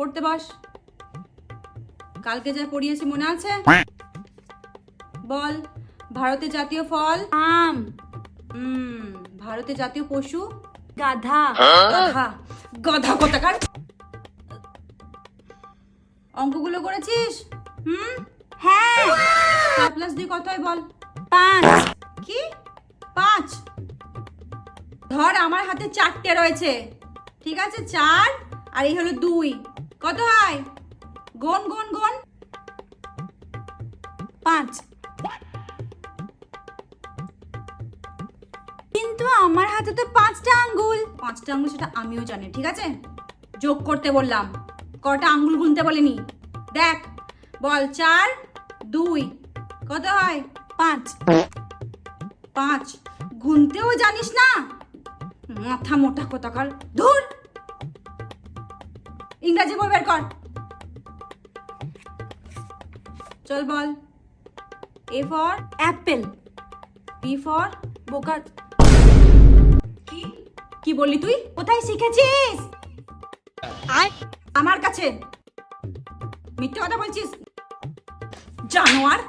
পড়তে বস। কালকে যা পড়িয়েছি মনে আছে? বল, ভারতের জাতীয় ফল? আম। ভারতের জাতীয় পশু? গাধা। গাধা। গাধা কোথাকার। অঙ্কগুলো করেছিস? হ্যাঁ। 4+2 কত হয় বল? 5। কি 5? ধর আমার হাতে 4টে রয়েছে, ঠিক আছে? 4 আর এই হলো 2, কত হয়? গুণ গুণ গুণ। 5। কিন্তু আমার হাতে তো 5টা আঙ্গুল। 5টা আঙ্গুল সেটা আমিও জানি, ঠিক আছে? যোগ করতে বললাম, কটা আঙ্গুল গুনতে বলিনি। দেখ, বল 4 2 কত হয়? 5। 5 গুনতেও জানিস না? মাথা মোটা কোথাকার। ধুর, ইংরাজি বই বের কর। চল বল। A for Apple. B for বোকা। কি বললি তুই? কোথায় শিখেছিস? আমার কাছে মিথ্যে কথা বলছিস, জানোয়ার।